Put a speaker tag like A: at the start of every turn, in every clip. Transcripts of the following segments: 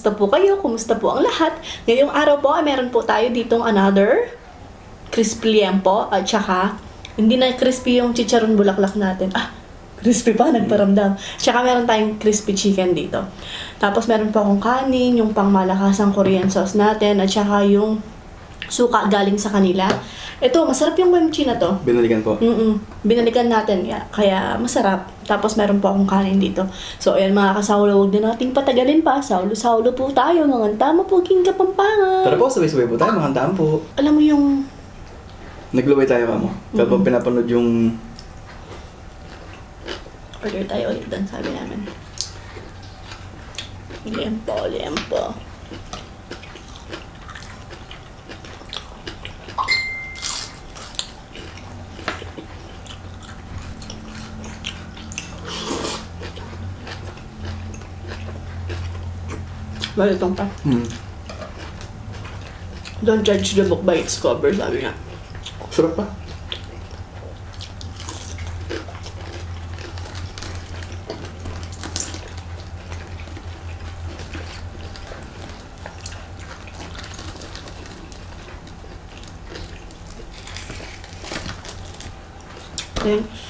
A: kumusta po kayo? Kumusta po ang lahat? Ngayong araw po ay meron po tayo ditong another crispy liempo at saka hindi na crispy yung chicharon bulaklak natin. Crispy pa, nagparamdam. Tsaka meron tayong crispy chicken dito. Tapos meron pa akong kanin, yung pangmalakasang Korean sauce natin at saka yung suka galing sa kanila. Ito, masarap yung kimchi na to.
B: Binalikan po.
A: Binalikan natin, kaya masarap. Tapos meron po akong kanin dito. So, ayan mga kasawlo, huwag na nating patagalin pa. Saulo-saulo po tayo, mga tama po, King Kapampangan.
B: Tara po, sabay-sabay po tayo, mga daan po.
A: Alam mo yung...
B: Nagluway tayo, kamo. Kapag pinapanood yung...
A: Order tayo ulit doon, sabi namin. Liempo, liempo. Balitong pa. Don't judge the book by its cover, sabi nga.
B: Sarap pa.
A: Thanks.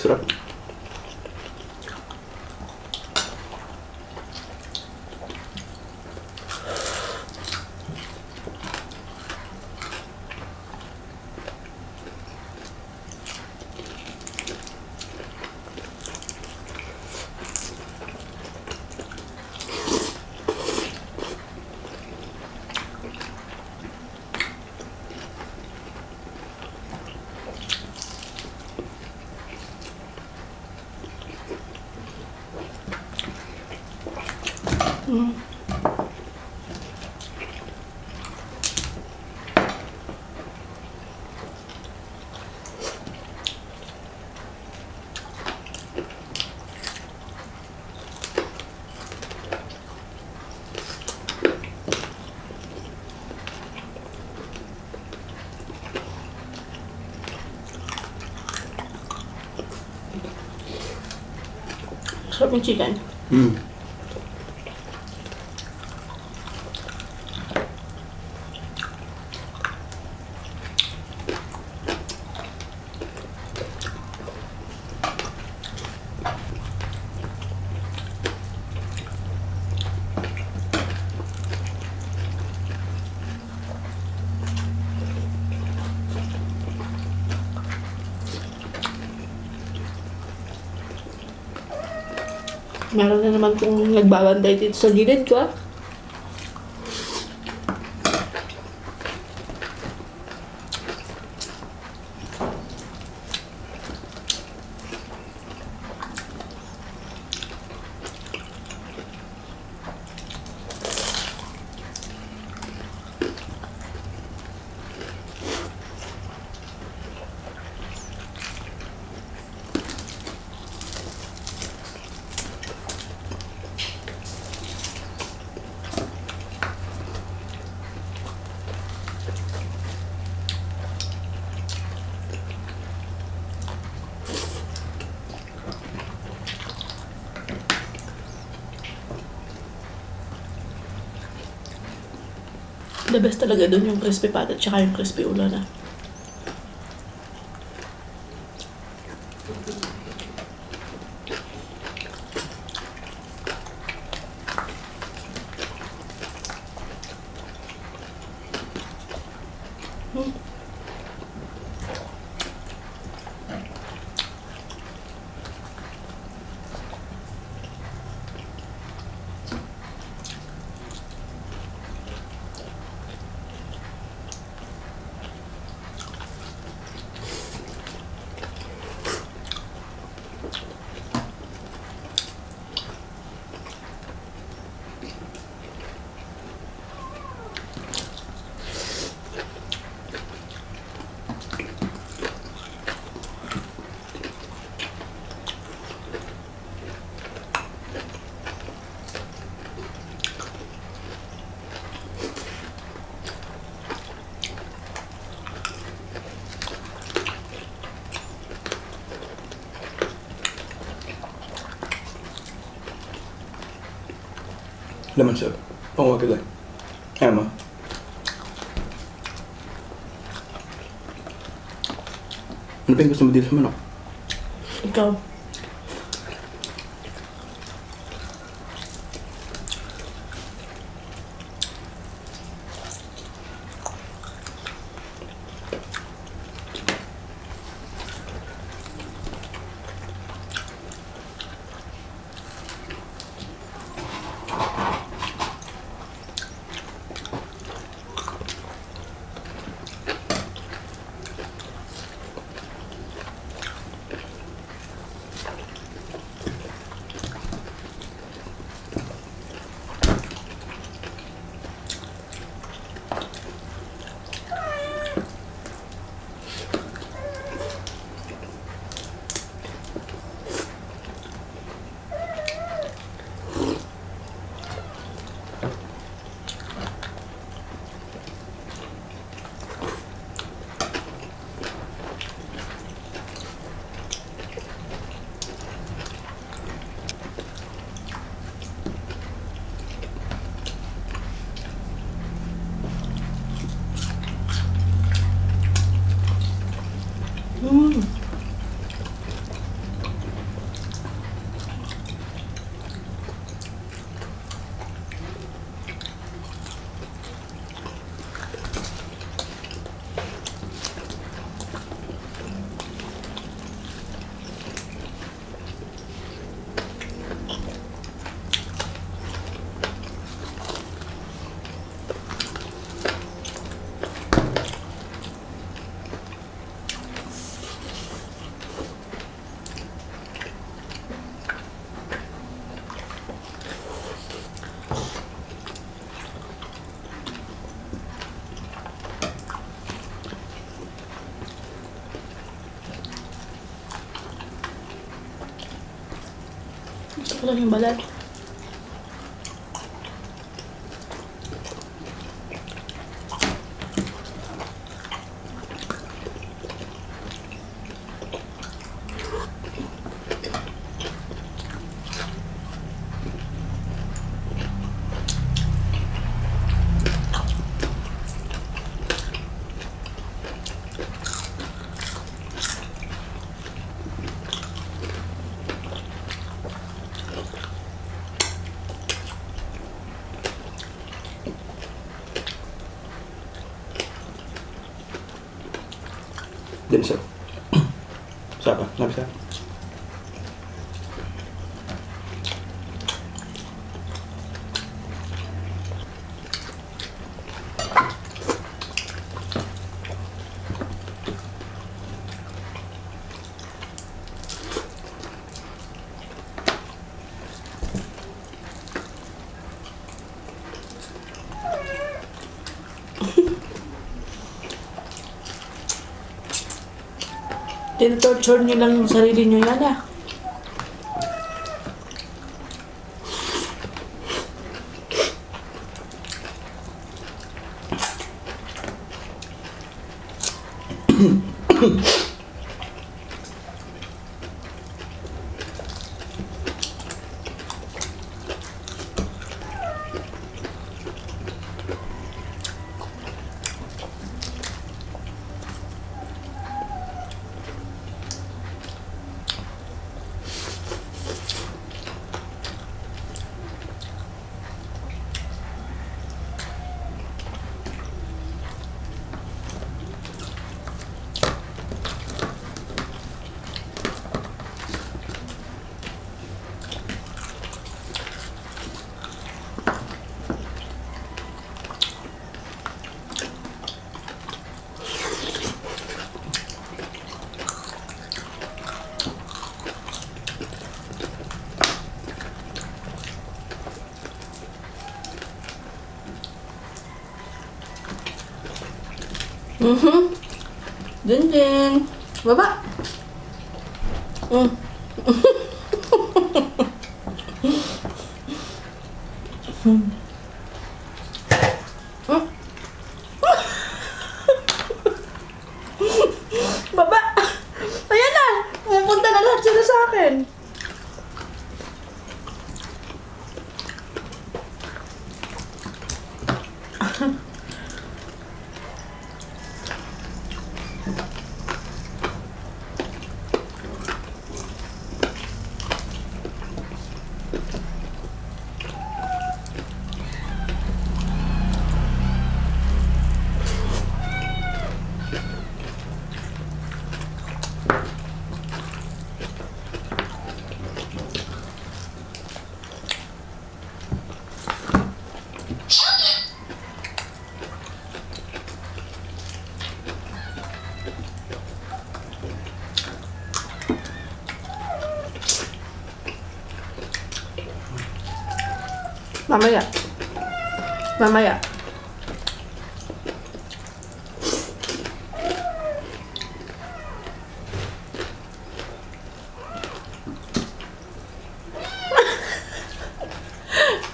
B: Sarap.
A: Sarap yung chicken. Meron na naman kung nagbabantay dito sa gilid ko. The best talaga dun yung crispy patty tsaka yung crispy ulo na.
B: Laman sir. Oo, wag lang. Ayan mo. Ano pa yung gusto mo dito sa manok?
A: Ikaw. Gusto ko lang yung balat.
B: Din sir. Siapa? Nggak bisa.
A: Tinatorture nyo lang yung sarili nyo yan ah. Dun. Baba. Baba. Ayan na. Pupunta na lahat sila sa akin. Mamaya. Mamaya.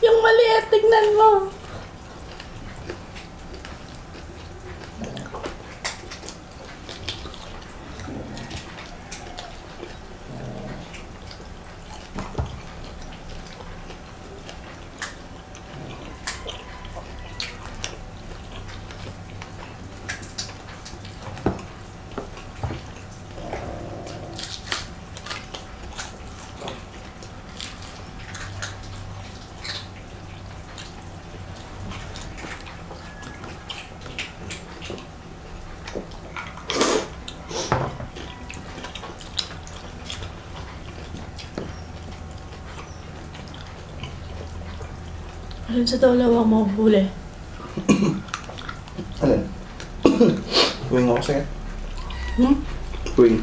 A: Yung maliit, tignan mo. Alin sa dalawang mahuhuli?
B: Alin? Wing ako sa'yo.
A: Hmm?
B: Wing.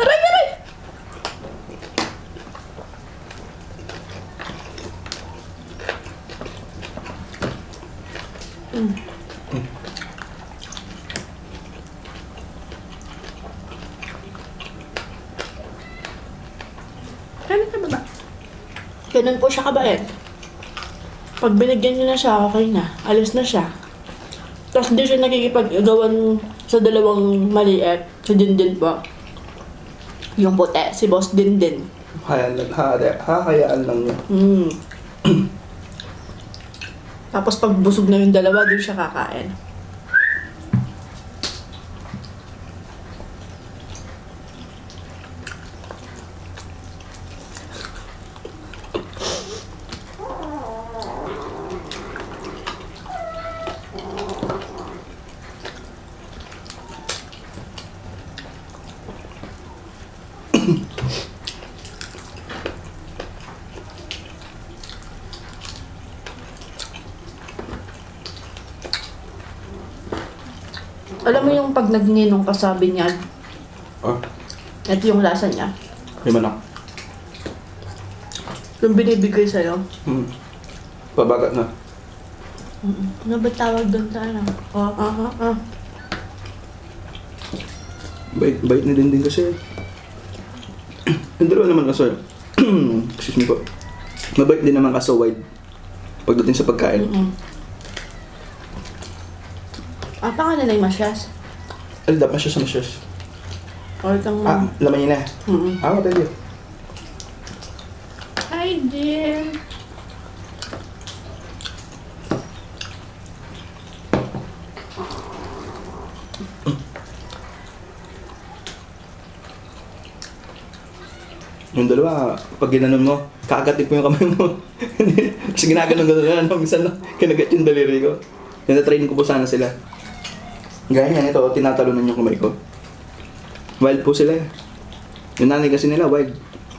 A: Aray, aray! Kaya ka ba ba? Ganun po siya kabait. Pag binigyan niyo na siya, okay na. Alis na siya. Tapos hindi siya nakikipag-gawan sa dalawang maliit. Si Dindin po. Yung puti, si Boss Dindin.
B: Hahayaan lang niya.
A: Mm. Tapos pag busog na yung dalawa, doon siya kakain. Alam mo yung pag nagninong ka sabi niya,
B: Oh,
A: ito yung lasa niya.
B: yung manok.
A: Yung binibigay sa'yo.
B: Pabagat na.
A: Ano ba tawag doon sa ano?
B: Bait na din kasi. Yung dalawa naman kaso, excuse me po. Mabait din naman kaso wide. Pagdating sa pagkain.
A: Pangalan na yung masyas.
B: Ay, dapat siya sa masyas.
A: Or kang
B: Laman niya na. Pwede.
A: Hi, dear.
B: Yung dalawa, pag ginanon mo, kakagat mo yung kamay mo. Kasi ginaganon-ganon na, minsan kinagat yung daliri ko. Tinatrain ko po sana sila. Gaya yan, ito, tinatalunan yung kamay ko. Wild po sila. Yung nanay kasi nila, wild.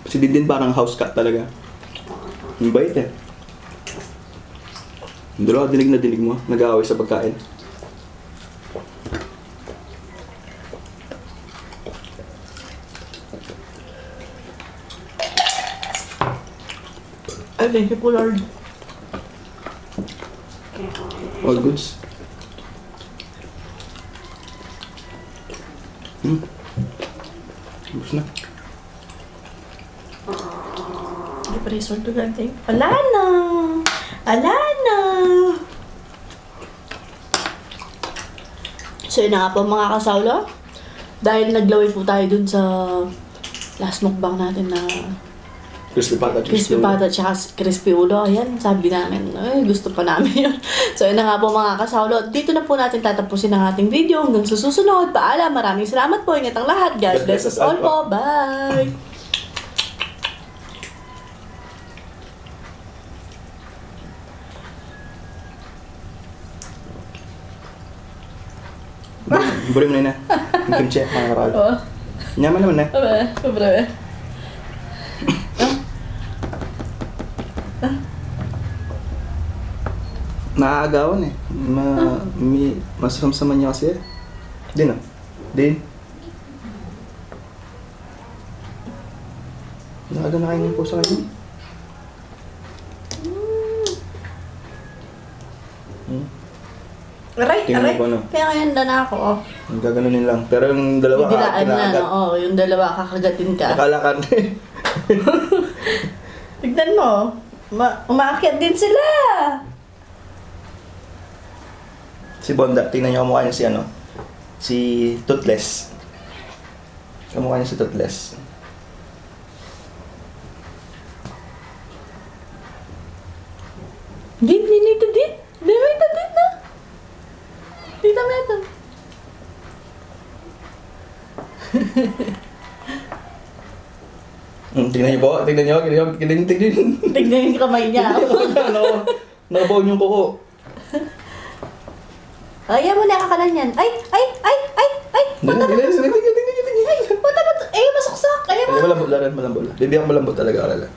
B: Si Dindin parang house cat talaga. Yung bait eh. Yung dalawa, dinig na dinig mo, nag-aaway sa pagkain.
A: Ay, thank you po, Lord.
B: All goods. Ubus na.
A: Ay, praise Lord to God. Ala na! Ala na! So, yun na nga po mga kasawlo. Dahil naglaway po tayo dun sa last mukbang natin na
B: Crispy pata.
A: crispy pata tsaka crispy ulo. Ayan, sabi namin, ay, gusto pa namin yun. So, yun na nga po mga kasawlo. Dito na po natin tatapusin ang ating video. Hanggang sa susunod. Paalam. Maraming salamat po. Ingat ang lahat. God bless us all po. Bye!
B: Buri mo na yun yung kimchi, mga karal.
A: Oh,
B: Nyaman naman na.
A: Sobra.
B: Naaagawan eh. Masasamsaman niya kasi eh. Din ah. Din. Nakada na kayo ng po sa kanya.
A: Aray,
B: Tingnan
A: aray.
B: mo po, no?
A: Kaya ngayon na ako, oh.
B: Gaganunin lang. Pero yung dalawa,
A: Didilaan na,
B: kinakagat.
A: no? Oh, yung dalawa, kakagatin ka.
B: Nakalakan.
A: Tignan mo. Umaakyat din sila.
B: Si Bonda, tingnan niyo kamukha niya si ano? Si Toothless. Kamukha niya si Toothless.
A: Din, ito din. Ito din na. Tita Meto.
B: Tingnan niyo po, tingnan niyo.
A: Tignan yung kamay niya.
B: Nakabaon yung kuko.
A: Ayaw mo nakakalan yan. Ay! Punta. Eh, masuksak. Ayaw mo.
B: Malambot lang rin, malambot lang. Bibigyan ko malambot talaga, Arala.